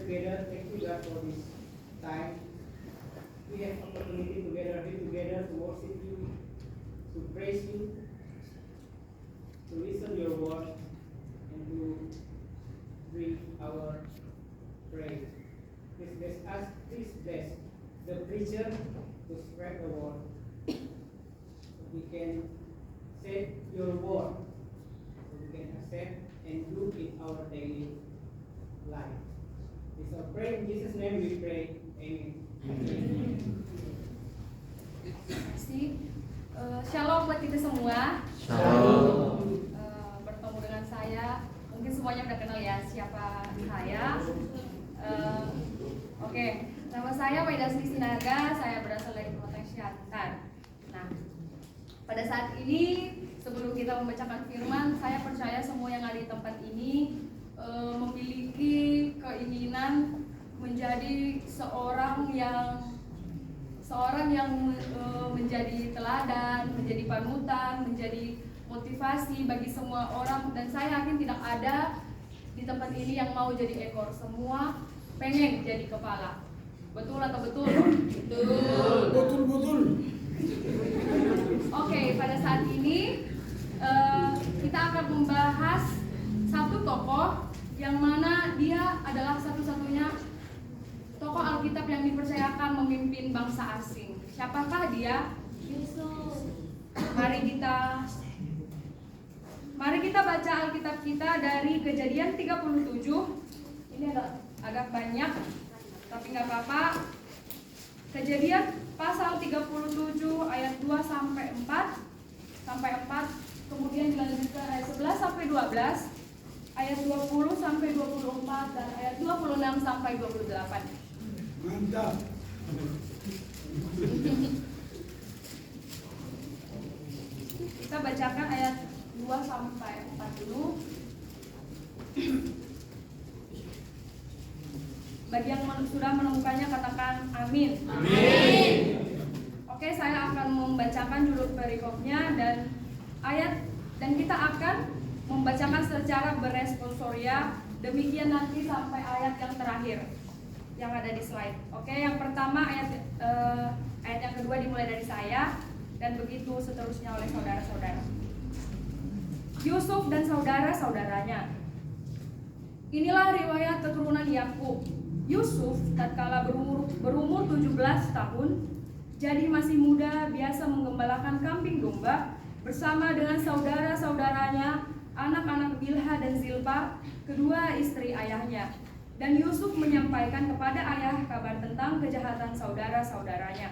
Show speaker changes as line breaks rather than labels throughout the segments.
together. Thank you, God, for this time. We have opportunity together, be together to worship you, to praise you, to listen your word, and to bring our praise. Please bless us. Please bless the preacher to spread the word. We can say your word, so we can accept and do in our daily life. It's our prayer in Jesus' name we pray. Amen.
Terima kasih. Shalom buat kita semua.
Shalom.
Bertemu dengan saya, mungkin semuanya udah kenal ya siapa saya. Oke, nama saya Maidasni Sinaga. Saya berasal dari Kota Syantar. Nah, pada saat ini sebelum kita membacakan firman, saya percaya semua yang ada di tempat ini memiliki keinginan menjadi seorang yang menjadi teladan, menjadi panutan, menjadi motivasi bagi semua orang. Dan saya yakin tidak ada di tempat ini yang mau jadi ekor, semua pengen jadi kepala. Betul atau betul?
Betul.
Oke, pada saat ini kita akan membahas satu tokoh yang mana dia adalah satu-satunya tokoh Alkitab yang dipercayakan memimpin bangsa asing. Siapakah dia? Yesus. Mari kita baca Alkitab kita dari Kejadian 37. Ini agak banyak, tapi nggak apa-apa. Kejadian pasal 37 ayat 2 sampai 4, kemudian dilanjutkan ayat 11 sampai 12, ayat 20 sampai 24, dan ayat 26 sampai 28.
Mantap.
Kita bacakan ayat 2 sampai 4 dulu. Bagi yang sudah menemukannya katakan amin.
Amin.
Oke, saya akan membacakan judul perikopnya dan kita akan membacakan secara beresponsoria. Demikian nanti sampai ayat yang terakhir yang ada di slide. Oke, yang pertama ayat yang kedua dimulai dari saya dan begitu seterusnya oleh saudara-saudara. Yusuf dan saudara-saudaranya. Inilah riwayat keturunan Yakub. Yusuf tatkala berumur 17 tahun, jadi masih muda, biasa menggembalakan kambing domba bersama dengan saudara-saudaranya, anak-anak Bilha dan Zilpa, kedua istri ayahnya. Dan Yusuf menyampaikan kepada ayah kabar tentang kejahatan saudara-saudaranya.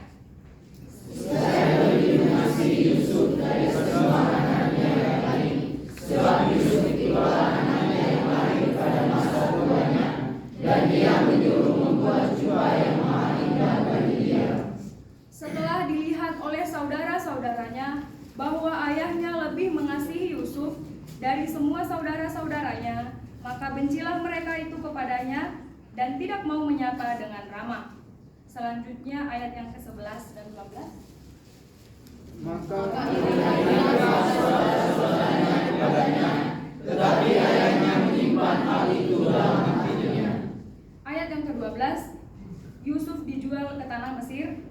Saya lebih mengasihi Yusuf dari semua anaknya yang lain, sebab Yusuf itulah anaknya yang lain pada masa tuanya, dan dia menyuruh membuat jubah yang maha indah bagi dia.
Setelah dilihat oleh saudara-saudaranya bahwa ayahnya lebih mengasihi Yusuf dari semua saudara-saudaranya, maka bencilah mereka itu kepadanya dan tidak mau menyapa dengan ramah. Selanjutnya ayat yang ke-11 dan 12.
Maka
saudara-saudaranya kepadanya, tetapi ayahnya menyimpan hal itu dalam hatinya.
Ayat yang ke-12. Yusuf dijual ke tanah Mesir.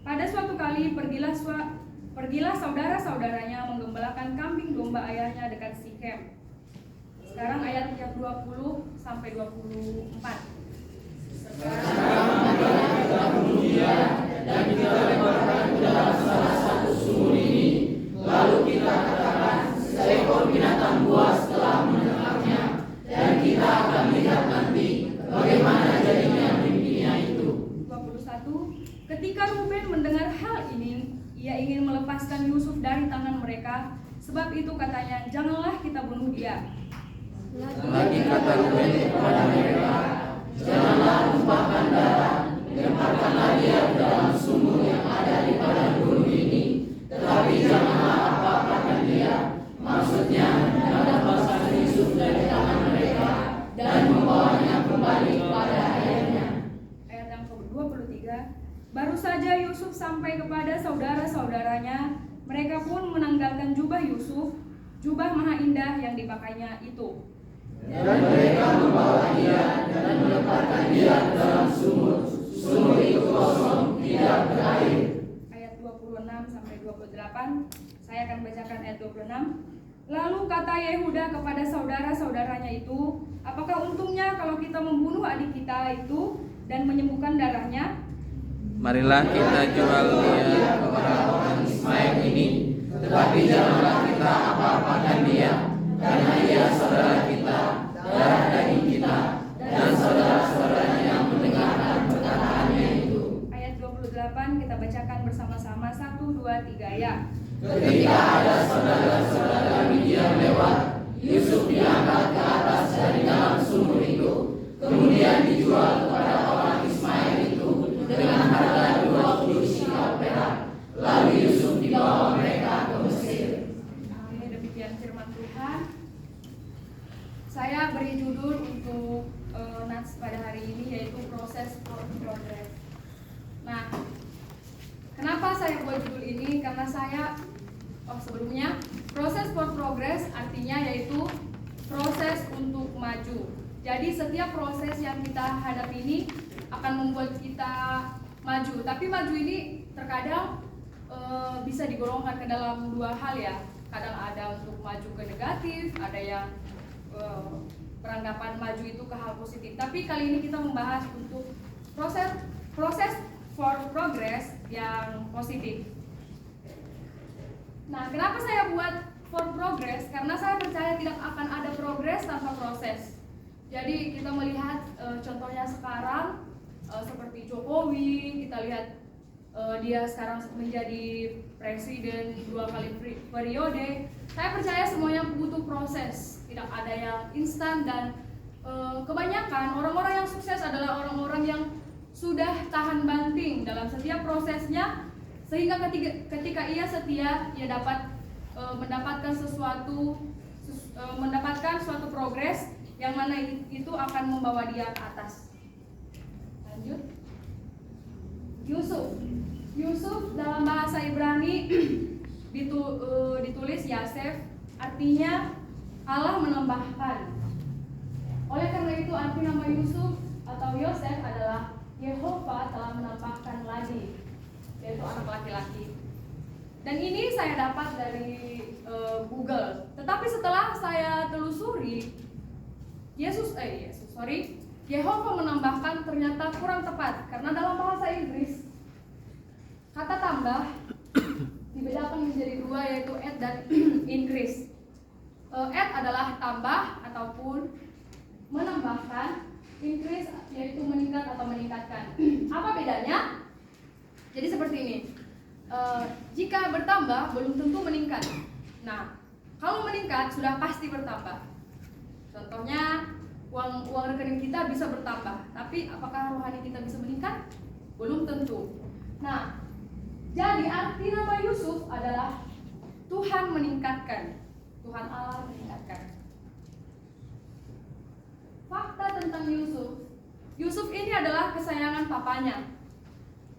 Pada suatu kali pergilah saudara-saudaranya menggembalakan kambing domba ayahnya dekat Sikem. Sekarang ayat yang 20 sampai 24.
Sekarang kita bunuh dia dan kita lemparkan ke dalam salah satu sumur ini. Lalu kita katakan, seekor binatang buas telah mendengarnya, dan kita akan lihat nanti bagaimana jadinya mimpinya itu.
21. Ketika Ruben mendengar hal ini, ia ingin melepaskan Yusuf dari tangan mereka. Sebab itu katanya, janganlah kita bunuh dia.
Lagi kata Ruben kepada mereka, janganlah tumpahkan darah, lemparkanlah dia ke dalam sumur yang ada di padang gurun ini, tetapi janganlah apa-apakan dia. Maksudnya, melepaskan Yusuf dari tangan mereka dan membawanya kembali kepada ayahnya.
Ayat yang ke-23. Baru saja Yusuf sampai kepada saudara-saudaranya, mereka pun menanggalkan jubah Yusuf, jubah maha indah yang dipakainya itu.
dan mereka membawa dia dan melemparkan dia ke dalam sumur. Sumur itu kosong, tidak berair.
Ayat 26 sampai 28. Saya akan bacakan ayat 26. Lalu kata Yehuda kepada saudara-saudaranya itu, apakah untungnya kalau kita membunuh adik kita itu dan menyembuhkan darahnya?
Marilah kita jual dia kepada orang Ismail ini, tetapi janganlah kita apa-apakan dia, karena ia saudara kita, darah daging kita, dan saudara-saudaranya yang mendengarkan perkataannya itu.
Ayat 28 kita bacakan bersama-sama 1, 2, 3 ya.
Ketika ada saudara-saudara Midian lewat, Yusuf diangkat ke atas dari dalam sumur itu, kemudian dijual kepada orang Ismail itu dengan harga 20 shikal perak. Lalu Yusuf dibawa mereka ke Mesir.
Amin. Demikian firman Tuhan. Saya beri judul untuk nats pada hari ini yaitu proses for progress. Nah, kenapa saya buat judul ini? Karena sebelumnya proses for progress artinya yaitu proses untuk maju. Jadi setiap proses yang kita hadapi ini akan membuat kita maju. Tapi maju ini terkadang bisa digolongkan ke dalam dua hal ya. Kadang ada untuk maju ke negatif, ada yang beranggapan maju itu ke hal positif. Tapi kali ini kita membahas untuk proses for progress yang positif. Nah, kenapa saya buat for progress? Karena saya percaya tidak akan ada progres tanpa proses. Jadi kita melihat contohnya sekarang seperti Jokowi, kita lihat dia sekarang menjadi presiden 2 kali periode. Saya percaya semuanya butuh proses, tidak ada yang instan dan kebanyakan orang-orang yang sukses adalah orang-orang yang sudah tahan banting dalam setiap prosesnya, sehingga ketika ia setia, ia dapat mendapatkan suatu progres yang mana itu akan membawa dia ke atas. Lanjut. Yusuf dalam bahasa Ibrani ditulis Yasef, artinya Allah menambahkan. Oleh karena itu arti nama Yusuf atau Yosef adalah Yehova telah menambahkan lagi, yaitu anak laki-laki. Dan ini saya dapat dari Google. Tetapi setelah saya telusuri, Yehova menambahkan ternyata kurang tepat, karena dalam bahasa Inggris kata tambah dibedakan menjadi dua, yaitu add dan increase. Add adalah tambah ataupun menambahkan, increase yaitu meningkat atau meningkatkan. Apa bedanya? Jadi seperti ini. Jika bertambah belum tentu meningkat. Nah, kalau meningkat sudah pasti bertambah. Contohnya uang rekening kita bisa bertambah, tapi apakah rohani kita bisa meningkat? Belum tentu. Nah, jadi arti nama Yusuf adalah Tuhan meningkatkan, Tuhan Allah meningkatkan. Fakta tentang Yusuf ini adalah kesayangan papanya.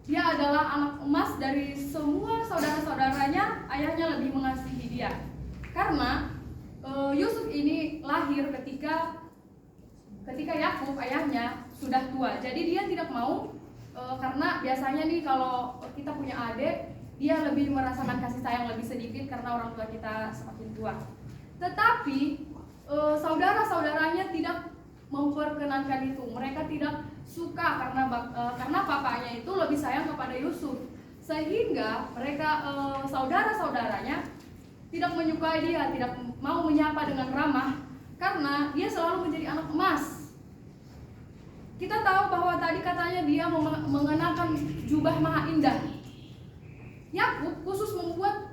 Dia adalah anak emas dari semua saudara-saudaranya. Ayahnya lebih mengasihi dia, karena Yusuf ini lahir ketika Yakub ayahnya sudah tua. Jadi dia tidak mau, karena biasanya nih kalau kita punya adik, dia lebih merasakan kasih sayang lebih sedikit karena orang tua kita semakin tua. Tetapi saudara-saudaranya tidak memperkenankan itu. Mereka tidak suka karena papanya itu lebih sayang kepada Yusuf, sehingga mereka saudara-saudaranya tidak menyukai dia, tidak mau menyapa dengan ramah, karena dia selalu menjadi anak emas. Kita tahu bahwa tadi katanya dia mengenakan jubah maha indah. Yakub khusus membuat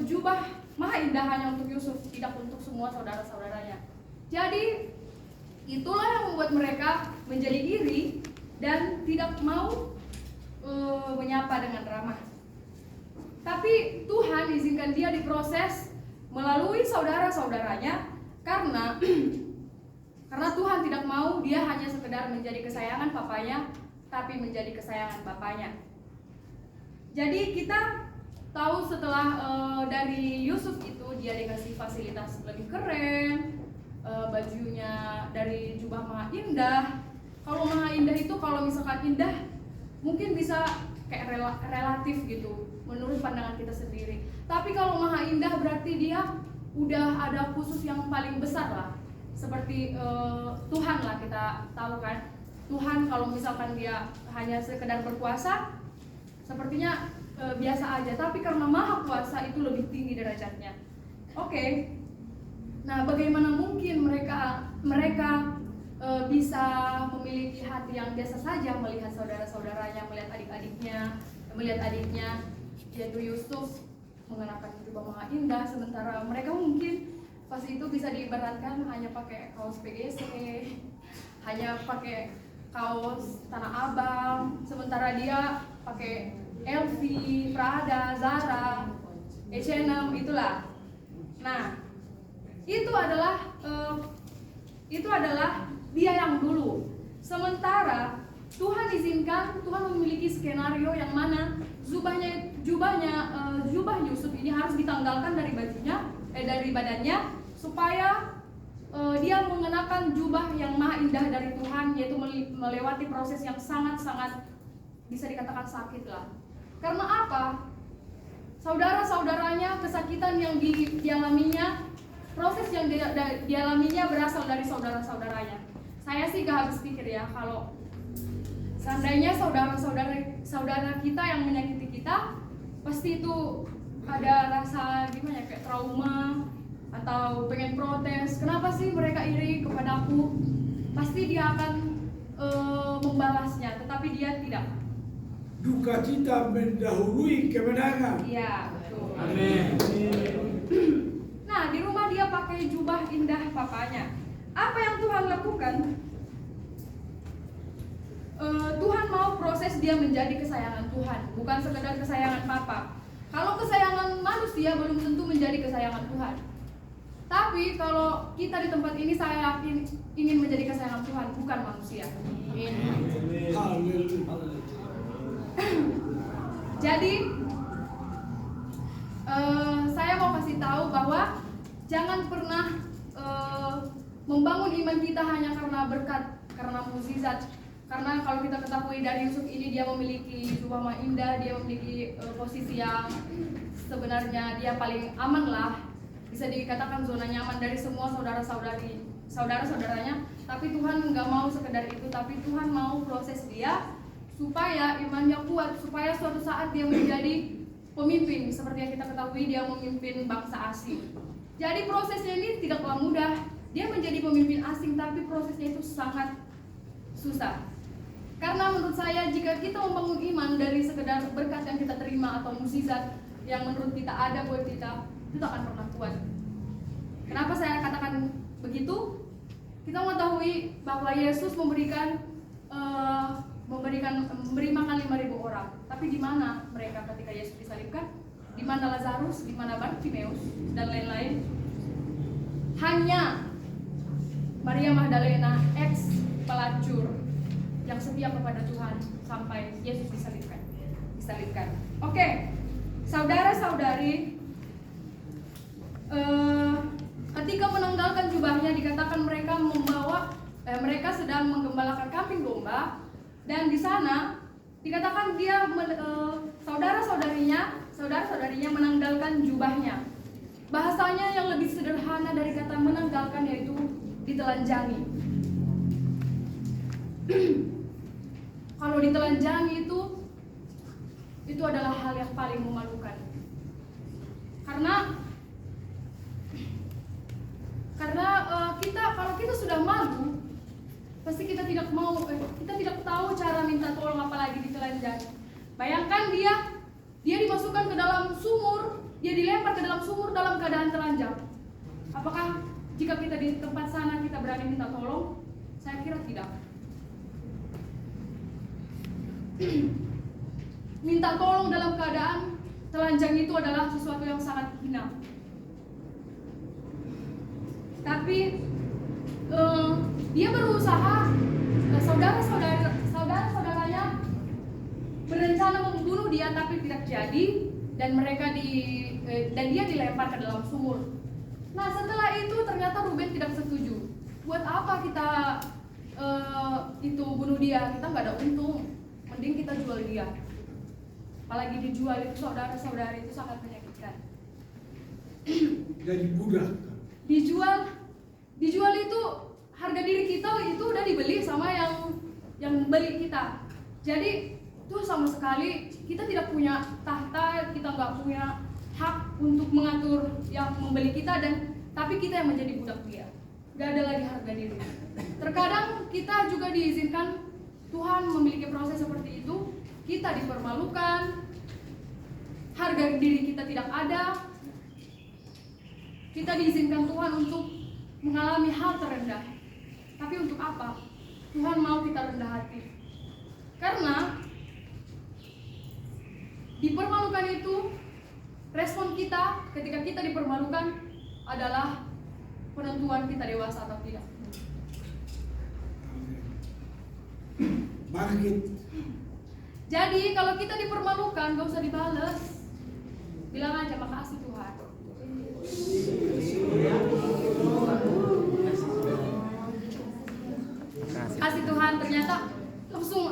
jubah maha indah hanya untuk Yusuf, tidak untuk semua saudara-saudaranya. Jadi itulah yang membuat mereka menjadi iri dan tidak mau menyapa dengan ramah. Tapi Tuhan izinkan dia diproses melalui saudara-saudaranya, karena Tuhan tidak mau dia hanya sekedar menjadi kesayangan papanya, tapi menjadi kesayangan bapaknya. Jadi kita tahu setelah dari Yusuf itu dia dikasih fasilitas lebih keren, bajunya dari jubah maha indah. Kalau maha indah itu kalau misalkan indah mungkin bisa kayak relatif gitu menurut pandangan kita sendiri. Tapi kalau maha indah berarti dia udah ada khusus yang paling besar lah. Seperti Tuhan lah, kita tahu kan. Tuhan kalau misalkan dia hanya sekedar berkuasa sepertinya biasa aja, tapi karena maha kuasa itu lebih tinggi derajatnya. Oke. Nah, bagaimana mungkin mereka bisa memiliki hati yang biasa saja melihat saudara-saudaranya, melihat adiknya yaitu Yusuf mengenakan jubah maha indah, sementara mereka mungkin pas itu bisa diibaratkan hanya pakai kaos PGC, hanya pakai kaos Tanah Abang, sementara dia pakai LV, Prada, Zara, H&M, itulah. Nah, itu adalah dia yang dulu. Sementara Tuhan izinkan, Tuhan memiliki skenario yang mana jubah Yusuf ini harus ditanggalkan dari badannya supaya dia mengenakan jubah yang maha indah dari Tuhan, yaitu melewati proses yang sangat-sangat bisa dikatakan sakit lah. Karena apa? Saudara-saudaranya, kesakitan yang dialaminya, proses yang dialaminya berasal dari saudara-saudaranya. Saya sih gak habis pikir ya, kalau seandainya saudara kita yang menyakiti kita, pasti itu ada rasa gimana ya, kayak trauma atau pengen protes. Kenapa sih mereka iri kepadaku? Pasti dia akan membalasnya, tetapi dia tidak.
Duka cita mendahului kemenangan.
Iya, betul.
Amin.
Nah, di rumah dia pakai jubah indah papanya. Apa yang Tuhan lakukan? Tuhan mau proses dia menjadi kesayangan Tuhan, bukan sekedar kesayangan papa. Kalau kesayangan manusia belum tentu menjadi kesayangan Tuhan. Tapi kalau kita di tempat ini, saya yakin ingin menjadi kesayangan Tuhan, bukan manusia. Amin. Jadi saya mau kasih tahu bahwa jangan pernah membangun iman kita hanya karena berkat, karena mukjizat. Karena kalau kita ketahui dari Yusuf ini, dia memiliki jubah maha indah, dia memiliki posisi yang sebenarnya dia paling aman lah, bisa dikatakan zona nyaman dari semua saudara-saudaranya. Tapi Tuhan nggak mau sekedar itu, tapi Tuhan mau proses dia supaya imannya kuat, supaya suatu saat dia menjadi pemimpin. Seperti yang kita ketahui, dia memimpin bangsa asing. Jadi prosesnya ini tidaklah mudah. Dia menjadi pemimpin asing, tapi prosesnya itu sangat susah. Karena menurut saya, jika kita membangun iman dari sekedar berkat yang kita terima atau mukjizat yang menurut kita ada buat kita, itu tak akan pernah kuat. Kenapa saya katakan begitu? Kita mengetahui bahwa Yesus memberi makan 5.000 orang. Tapi di mana mereka ketika Yesus disalibkan? Di mana Lazarus? Di mana Bartimeus dan lain-lain? Hanya Maria Magdalena, ex pelacur, yang setia kepada Tuhan sampai Yesus disalibkan. Oke, saudara-saudari, ketika menanggalkan jubahnya, dikatakan mereka sedang menggembalakan kambing domba, dan di sana dikatakan dia saudara-saudarinya menanggalkan jubahnya. Bahasanya yang lebih sederhana dari kata menanggalkan yaitu ditelanjangi. Kalau ditelanjangi itu adalah hal yang paling memalukan. Karena kalau kita sudah malu, pasti kita tidak tahu cara minta tolong, apalagi ditelanjangi. Bayangkan dia dimasukkan ke dalam sumur, dia dilempar ke dalam sumur dalam keadaan telanjang. Apakah jika kita di tempat sana kita berani minta tolong? Saya kira tidak. Minta tolong dalam keadaan telanjang itu adalah sesuatu yang sangat hina. Tapi dia berusaha, saudara-saudaranya berencana membunuh dia, tapi tidak jadi, dan dia dilempar ke dalam sumur. Nah setelah itu ternyata Ruben tidak setuju. Buat apa kita itu bunuh dia? Kita nggak ada untung. Mending kita jual dia. Apalagi dijual itu saudara-saudara itu sangat menyakitkan.
Jadi budak.
Dijual itu harga diri kita itu udah dibeli sama yang beli kita. Jadi itu sama sekali kita tidak punya tahta, kita nggak punya hak untuk mengatur yang membeli kita, dan tapi kita yang menjadi budak dia. Gak ada lagi harga diri. Terkadang kita juga diizinkan, Tuhan memiliki proses seperti itu. Kita dipermalukan, harga diri kita tidak ada. Kita diizinkan Tuhan untuk mengalami hal terendah. Tapi untuk apa? Tuhan mau kita rendah hati. Karena dipermalukan itu, respon kita ketika kita dipermalukan adalah penentuan kita dewasa atau tidak.
Bangkit.
Jadi kalau kita dipermalukan, gak usah dibales. Bilang aja makasih Tuhan. Kasih Tuhan, ternyata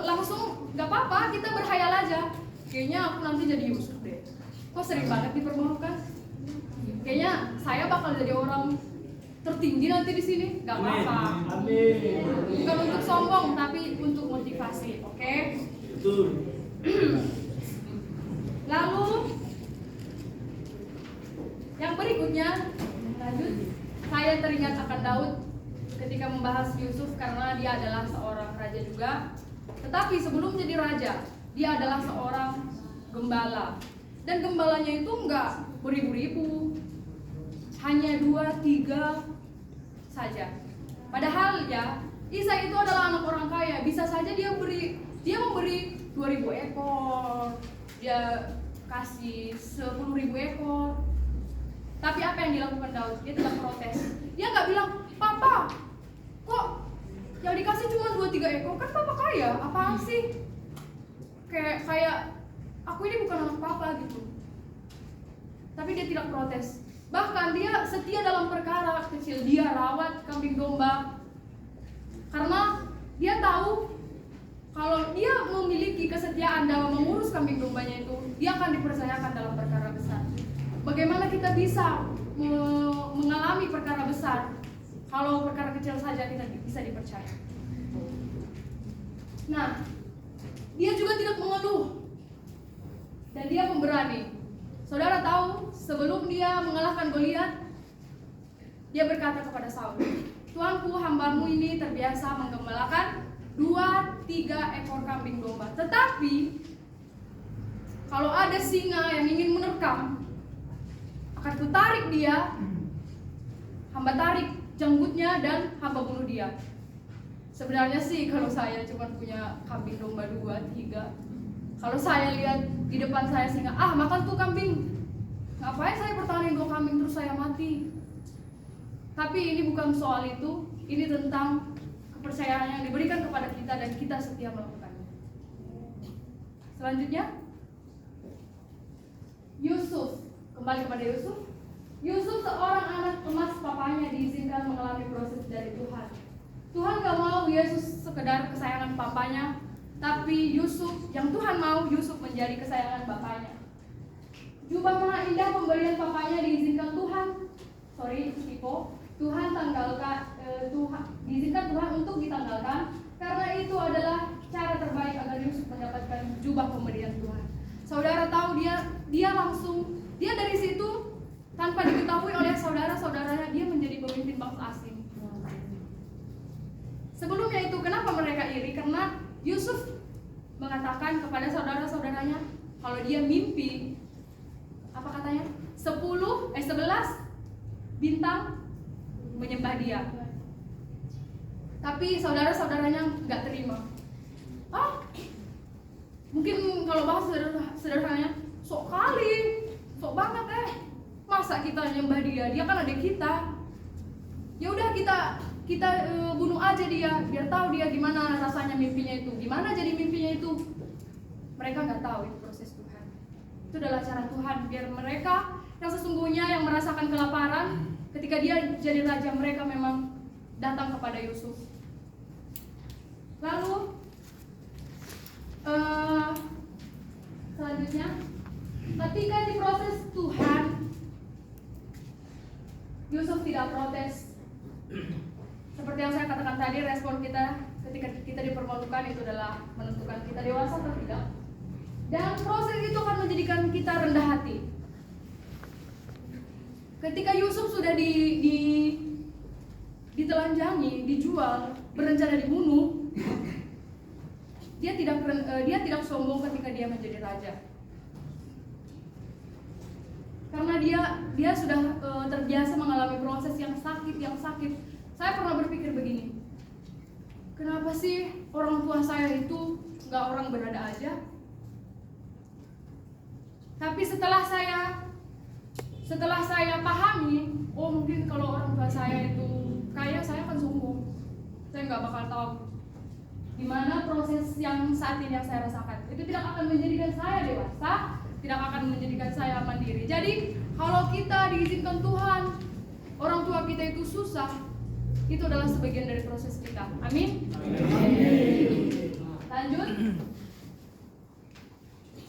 langsung gak apa-apa, kita berhayal aja. Kayaknya aku nanti jadi Yusuf deh. Kok sering banget dipermalukan? Kayaknya saya bakal jadi orang tertinggi nanti di sini. Gak apa-apa. Bukan untuk sombong, tapi untuk motivasi, oke?
Betul.
Lalu yang berikutnya, lanjut. Saya teringat akan Daud ketika membahas Yusuf karena dia adalah seorang raja juga. Tetapi sebelum jadi raja, dia adalah seorang gembala. Dan gembalanya itu enggak beribu-ribu, hanya 2-3 saja. Padahal ya, Isa itu adalah anak orang kaya. Bisa saja dia memberi 2.000 ekor, dia kasih 10.000 ekor. Tapi apa yang dilakukan Daud? Dia tidak protes. Dia nggak bilang, Papa, kok yang dikasih cuma 2-3 ekor? Kan Papa kaya, apaan sih? Kayak aku ini bukan anak Papa gitu. Tapi dia tidak protes. Bahkan dia setia dalam perkara kecil. Dia rawat kambing domba. Karena dia tahu kalau dia memiliki kesetiaan dalam mengurus kambing dombanya itu, dia akan dipercayakan dalam perkara besar. Bagaimana kita bisa mengalami perkara besar kalau perkara kecil saja kita bisa dipercaya? Nah, dia juga tidak mengeluh dan dia pemberani. Saudara tahu, sebelum dia mengalahkan Goliat, dia berkata kepada Saul, Tuanku, hambamu ini terbiasa menggembalakan 2-3 ekor kambing domba. Tetapi kalau ada singa yang ingin menerkam, akan kutarik dia, hamba tarik janggutnya dan hamba bunuh dia. Sebenarnya sih kalau saya cuma punya kambing domba 2-3, kalau saya lihat di depan saya singa, makan tuh kambing, ngapain saya pertahanin 2 kambing terus saya mati? Tapi ini bukan soal itu, ini tentang kepercayaan yang diberikan kepada kita dan kita setia melakukannya. Selanjutnya, Yusuf. Kembali kepada Yusuf. Yusuf seorang anak emas papanya diizinkan mengalami proses dari Tuhan. Tuhan gak mau Yesus sekedar kesayangan papanya, tapi Yusuf, yang Tuhan mau Yusuf menjadi kesayangan bapaknya. Jubah mana indah pemberian papanya diizinkan Tuhan. Tuhan tanggalkan, diizinkan Tuhan untuk ditanggalkan, karena itu adalah cara terbaik agar Yusuf mendapatkan jubah pemberian Tuhan. Saudara tahu dia dari situ tanpa diketahui oleh saudara-saudaranya dia menjadi pemimpin bangsa asing. Sebelumnya itu kenapa mereka iri? Karena Yusuf mengatakan kepada saudara-saudaranya kalau dia mimpi, apa katanya? 11 bintang menyembah dia. Tapi saudara-saudaranya nggak terima. Mungkin kalau bahas sederhananya, sok banget masa kita nyembah dia kan adik kita. Ya udah kita bunuh aja dia, biar tahu dia gimana rasanya mimpinya itu, gimana jadi mimpinya itu. Mereka nggak tahu itu proses Tuhan. Itu adalah cara Tuhan biar mereka yang sesungguhnya yang merasakan kelaparan ketika dia jadi raja, mereka memang datang kepada Yusuf. Lalu selanjutnya, ketika diproses Tuhan, Yusuf tidak protes. Seperti yang saya katakan tadi, respon kita ketika kita dipermalukan itu adalah menentukan kita dewasa atau tidak. Dan proses itu akan menjadikan kita rendah hati. Ketika Yusuf sudah ditelanjangi, dijual, berencana dibunuh, dia tidak sombong ketika dia menjadi raja. Karena dia sudah terbiasa mengalami proses yang sakit. Saya pernah berpikir begini, kenapa sih orang tua saya itu nggak orang berada aja? Tapi setelah saya pahami, oh mungkin kalau orang tua saya itu kaya, saya akan sombong. Saya nggak bakal tahu gimana proses yang saat ini yang saya rasakan. Itu tidak akan menjadikan saya dewasa, tidak akan menjadikan saya mandiri. Jadi kalau kita diizinkan Tuhan, orang tua kita itu susah, itu adalah sebagian dari proses kita. Amin. Lanjut.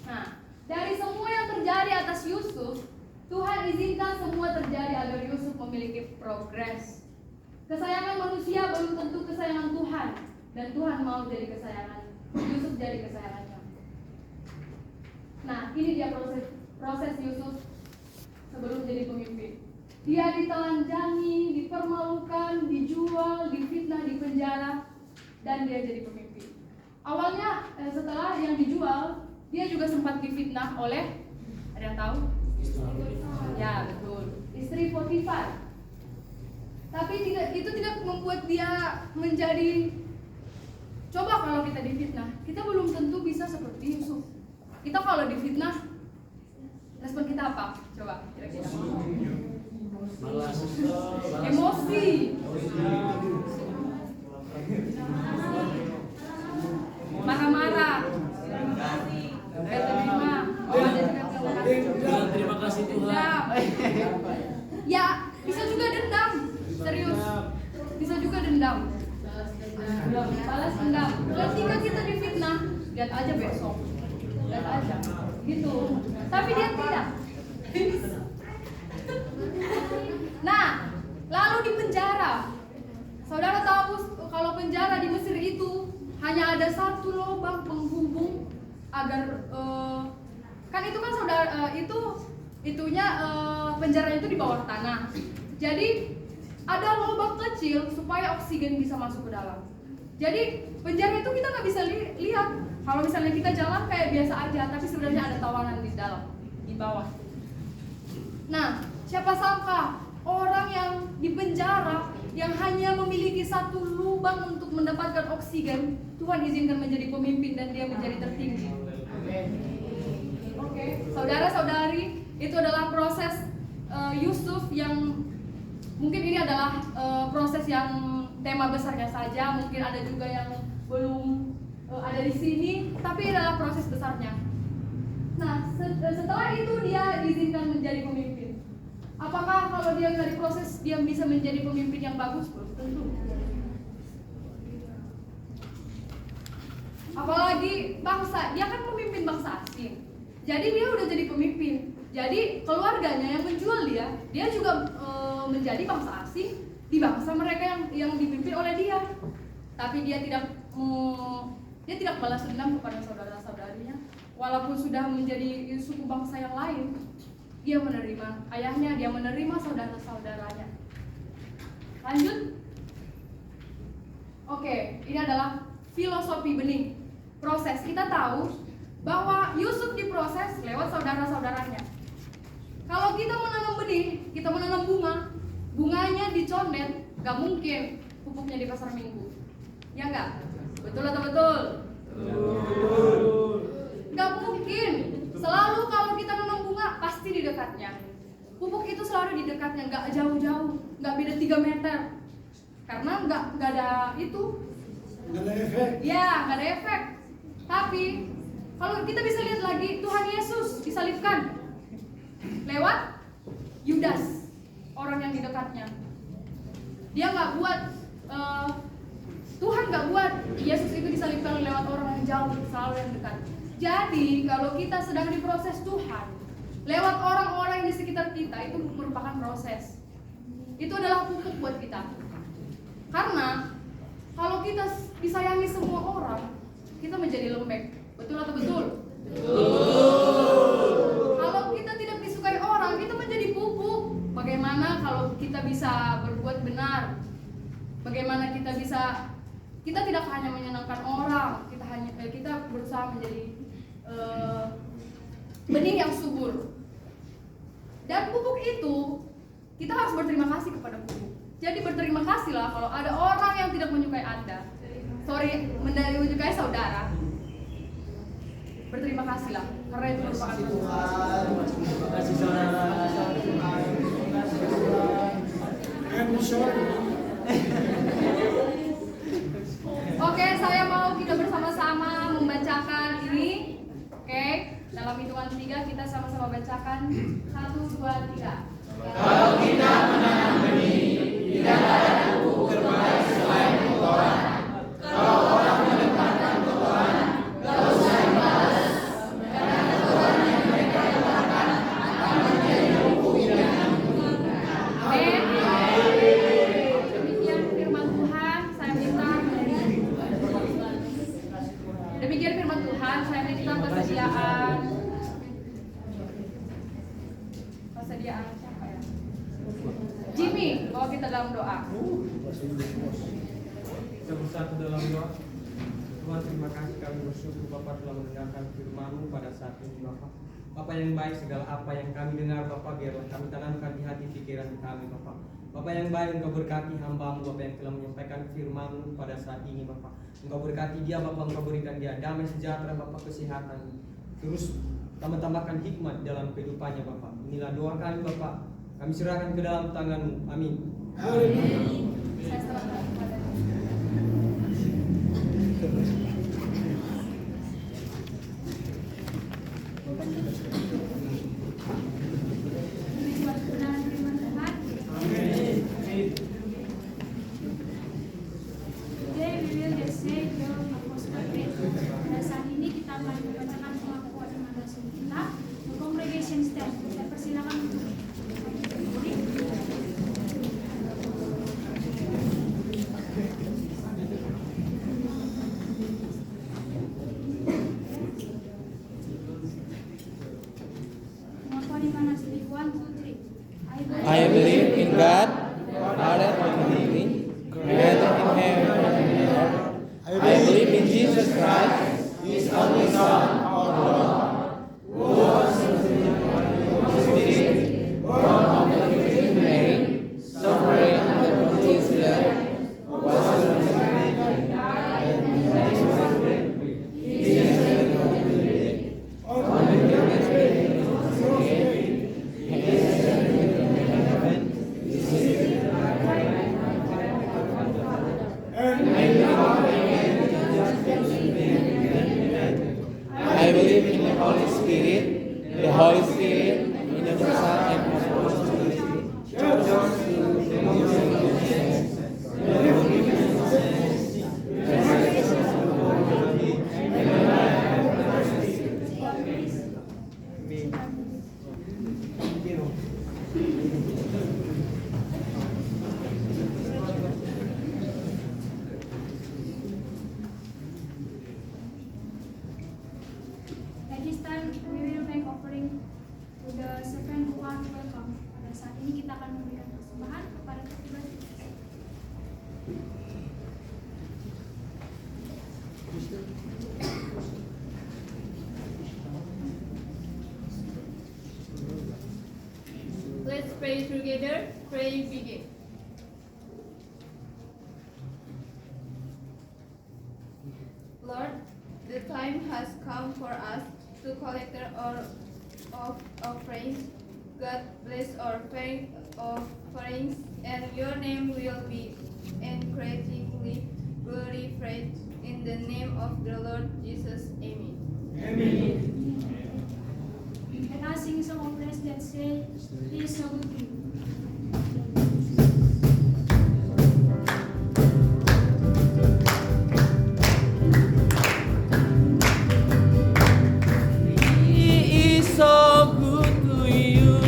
Nah, dari semua yang terjadi atas Yusuf, Tuhan izinkan semua terjadi agar Yusuf memiliki progres. Kesayangan manusia belum tentu kesayangan Tuhan, dan Tuhan mau jadi kesayangan Yusuf, jadi kesayangannya. Nah, ini dia proses Yusuf sebelum jadi pemimpin. Dia ditelanjangi, dipermalukan, dijual, difitnah, dipenjara, dan dia jadi pemimpin. Awalnya setelah yang dijual, dia juga sempat difitnah oleh, ada yang tahu? Ya, betul, istri Potifar. Tapi itu tidak membuat dia menjadi. Coba kalau kita difitnah, kita belum tentu bisa seperti Yusuf. Kita kalau difitnah, respon kita apa? Coba kira-kira. Emosi. Marah-marah. Terima.
Terima kasih Tuhan.
Ya, bisa juga dendam. Serius. Bisa juga dendam. Balas dendam. Ketika kita difitnah, lihat aja besok. Lihat aja. Gitu. Tapi dia tidak. Nah, lalu di penjara. Saudara tahu kalau penjara di Mesir itu hanya ada satu lubang penghubung agar kan itu kan saudara penjara itu di bawah tanah. Jadi ada lubang kecil supaya oksigen bisa masuk ke dalam. Jadi penjara itu kita nggak bisa lihat. Kalau misalnya kita jalan kayak biasa aja, tapi sebenarnya ada tawanan di dalam, di bawah. Nah, siapa sangka orang yang di penjara yang hanya memiliki satu lubang untuk mendapatkan oksigen, Tuhan izinkan menjadi pemimpin dan dia menjadi tertinggi. Oke, saudara-saudari, itu adalah proses Yusuf yang mungkin ini adalah proses yang tema besarnya saja, mungkin ada juga yang belum ada di sini, tapi adalah proses besarnya. Nah, setelah itu dia diizinkan menjadi pemimpin. Apakah kalau dia nggak diproses dia bisa menjadi pemimpin yang bagus? Belum tentu. Apalagi bangsa, dia kan memimpin bangsa asing. Jadi dia udah jadi pemimpin. Jadi keluarganya yang menjual dia juga menjadi bangsa asing di bangsa mereka yang dipimpin oleh dia. Tapi dia tidak balas dendam kepada saudara-saudarinya. Walaupun sudah menjadi suku bangsa yang lain, dia menerima ayahnya, dia menerima saudara-saudaranya. Lanjut. Oke, ini adalah filosofi benih. Proses, kita tahu bahwa Yusuf diproses lewat saudara-saudaranya. Kalau kita menanam benih, kita menanam bunganya dicondet, gak mungkin pupuknya di pasar minggu. Ya enggak? Betul atau betul? Gak mungkin. Selalu kalau kita nanam bunga, pasti di dekatnya. Pupuk itu selalu di dekatnya, gak jauh-jauh, gak beda 3 meter. Karena gak ada itu.
Nggak ada efek.
Ya, gak ada efek. Tapi kalau kita bisa lihat lagi, Tuhan Yesus disalibkan lewat Yudas, orang yang di dekatnya. Dia nggak buat Tuhan nggak buat Yesus itu disalibkan lewat orang yang jauh, selalu yang dekat. Jadi kalau kita sedang diproses Tuhan lewat orang-orang di sekitar kita, itu merupakan proses. Itu adalah pupuk buat kita. Karena kalau kita disayangi semua orang, kita menjadi lembek. Betul atau betul? Kalau kita tidak disukai orang, kita menjadi pupuk. Bagaimana kalau kita bisa berbuat benar? Bagaimana kita tidak hanya menyenangkan orang, kita berusaha menjadi benih yang subur. Dan pupuk itu kita harus berterima kasih kepada pupuk. Jadi berterima kasihlah kalau ada orang yang tidak menyukai Anda. Menyukai saudara. Berterima kasihlah karena itu merupakan pupuk.
Terima kasih saudara. I'm sorry.
Oke, saya mau kita bersama-sama membacakan ini. Oke, dalam hitungan 3 kita sama-sama bacakan. 1, 2, 3.
Kalau kita menanam benih, tidak ada pupuk terbaik selain kotoran. Kalau orang menempatkan kotoran, gak usah dibalas. Karena kotoran yang mereka letakkan akan menjadi pupuk yang
Amin. Demikian firman Tuhan, saya minta. Demikian firman Tuhan, saya minta persediaan siapa ya? Jimmy, bawa kita dalam doa.
Kita bersatu dalam doa. Tuhan, terima kasih, kami bersyukur Bapak telah mendengarkan firman-Mu pada saat ini Bapak. Bapak yang baik, segala apa yang kami dengar Bapak, biarlah kami tanamkan di hati pikiran kami Bapak. Bapak yang baik, Engkau berkati hamba-Mu Bapak yang telah menyampaikan firman-Mu pada saat ini Bapak. Engkau berkati dia Bapak, Engkau berikan dia damai sejahtera Bapak, kesehatan. Terus tambah-tambahkan hikmat dalam kehidupannya Bapak. Inilah doa kami Bapak. Kami serahkan ke dalam tangan-Mu. Amin.
Saya serahkan kepada-Mu. Buat kebenaran firman Tuhan.
Today we will receive your Apostle Creed. Pada saat ini kita akan membacakan pengakuan iman rasul kita. The congregation stand. Saya persilakan untuk berdiri. Pengakuan iman rasul 1, 2, 3.
I believe in God, Father Almighty, Creator in heaven and earth. I believe in Jesus Christ, His only Son, our Lord, who was conceived by the Holy Spirit, born of the Virgin Mary, suffered under Pontius Pilate, was crucified, died, and resurrected. He descended into the dead. On the third day, He rose again. He ascended into heaven. He is seated at the right hand of the Father. I believe in the Holy Spirit, the Holy Spirit, universal and apostolic church, the communion of saints, the forgiveness of sins, the resurrection of the body, and the life everlasting.
At this time, we will make offering to the servant who are welcome. Pada saat ini kita akan memberikan persembahan kepada petugas.
Let's pray together. Pray begin.
Lord, the time has come for us to collect our offerings. God bless our offerings, and your name will be increasingly glorified in the name of the Lord Jesus. Amen.
Amen.
Let us sing some of praise that say, He is so good to you.
He is so good to you.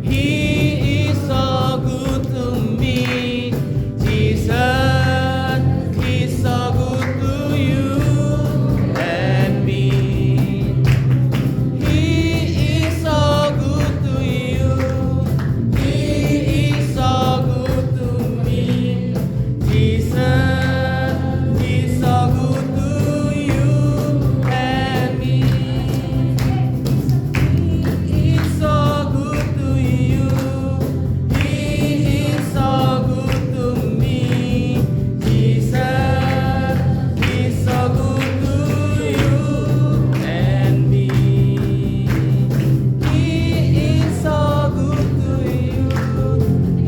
He is so good to me. Jesus is so good to you and me. He is so good to you. He is so good to me. Jesus is so good to you and me. He is so good to you.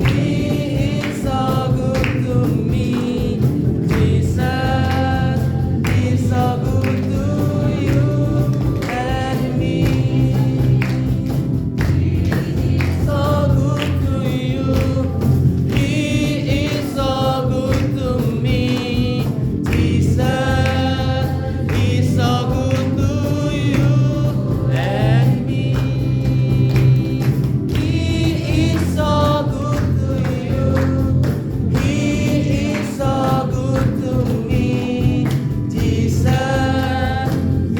He is so good to me. Jesus is so good to you and me. He is so good to you. He is so good to me. Jesus is so good to you and me. So good to you. He is so good to me. Jesus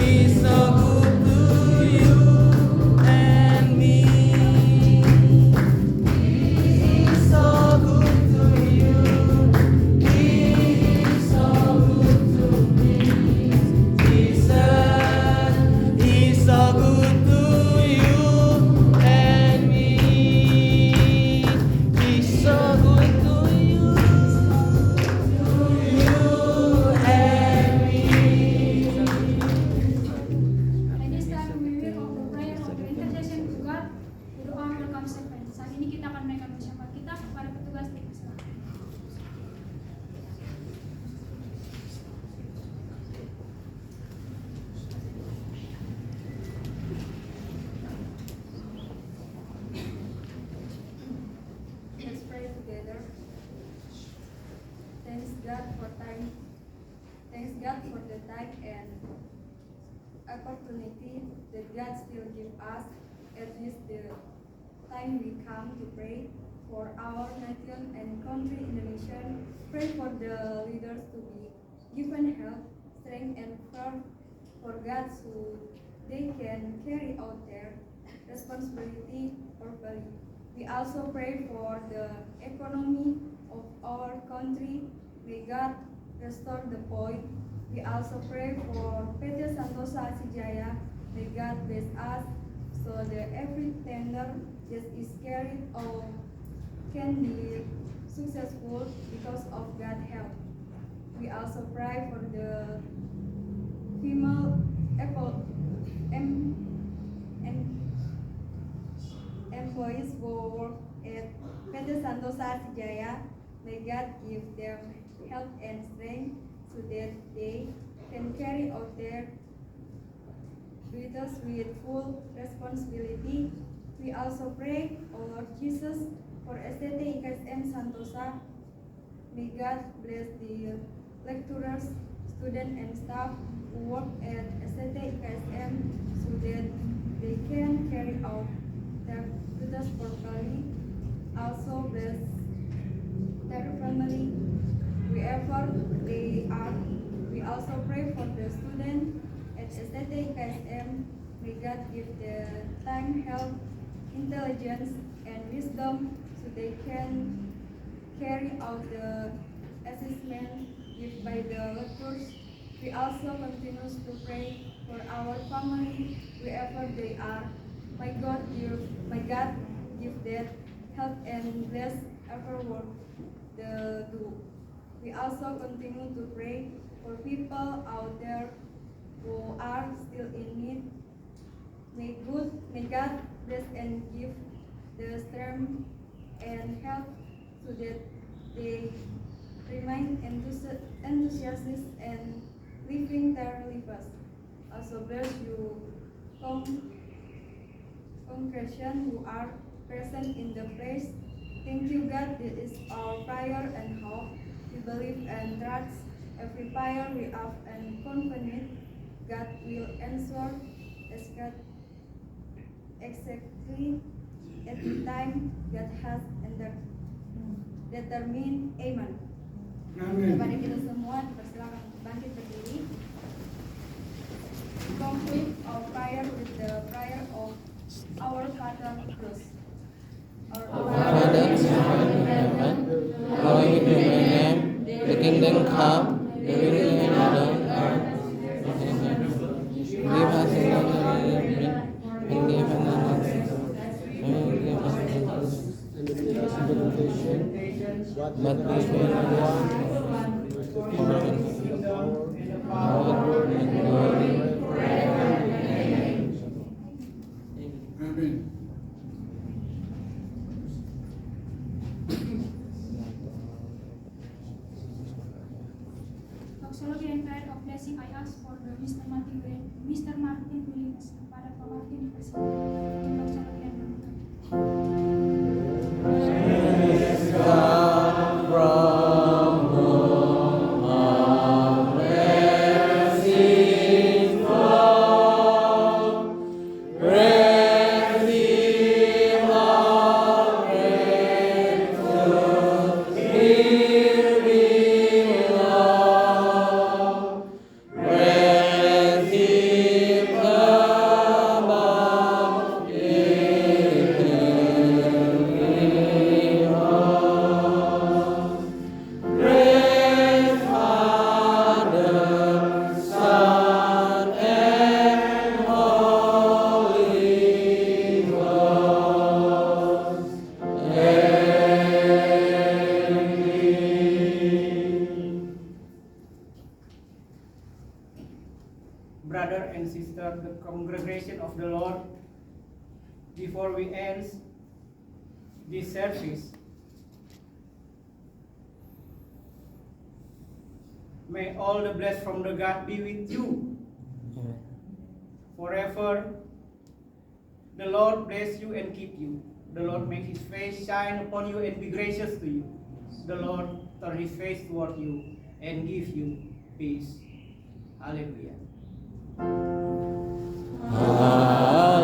is so good to you and me. He is so good to you. He is so good to me. Jesus is so good to you and me. He is so good to you. He is so good to me. Jesus is so good to you and me. He's so good to you and me.
At this time, we will offer prayer of the intercession to God to our welcome servant. Saat ini kita akan menaikkan ucapan kita kepada petugas di kesalahan.
Let's pray together. Thanks God for time. Thanks God for the time and opportunity that God still give us. At least the time we come to pray for our nation and country Indonesia. Pray for the leaders to be given help, strength and firm for God so they can carry out their responsibility properly. We also pray for the economy of our country. May God restore the point. We also pray for PT Santosa Sijaya. May God bless us so that every tender that is carried out can be successful because of God's help. We also pray for the female employees who work at PT Santosa Sijaya. May God give them health and strength so that they can carry out their duties with full responsibility. We also pray, O Lord Jesus, for STT IKSM Santosa. May God bless the lecturers, students, and staff who work at STT IKSM so that they can carry out their duties properly. Also bless their family wherever they are. We also pray for the students at STT IKSM. May God give the time, help, intelligence, and wisdom so they can carry out the assessment given by the lecturers. We also continue to pray for our family wherever they are. My God give them help and bless every work they do. We also continue to pray for people out there who are still in need. May God bless and give the strength and help so that they remain enthusiastic and living their lives. Also bless you, congregation who are present in the place. Thank you, God. This is our prayer and hope. We believe and trust every prayer we have and confident God will answer as God exactly at the time God has determined. Amen. Kepada kita semua, dipersilakan bangkit berdiri. Conclude our prayer with the prayer of our Father Bruce. Our
Father in heaven, hallowed be thy name. The kingdom come, the will be done on earth. Give us our daily bread, and give us our sins, and forgive us our sins.
And lead us into temptation, but
But we will want
for
for
the
us
kingdom and the
power and glory.
Amen.
Doxology and prayer of blessing I ask for the Mr. Martin Williams. Kepada Pak Martin dipersilakan. Doxology and prayer.
Brother and sister, the congregation of the Lord, before we end this service, may all the blessings from the God be with you forever. The Lord bless you and keep you. The Lord make his face shine upon you and be gracious to you. The Lord turn his face toward you and give you peace. Hallelujah.
Hallelujah.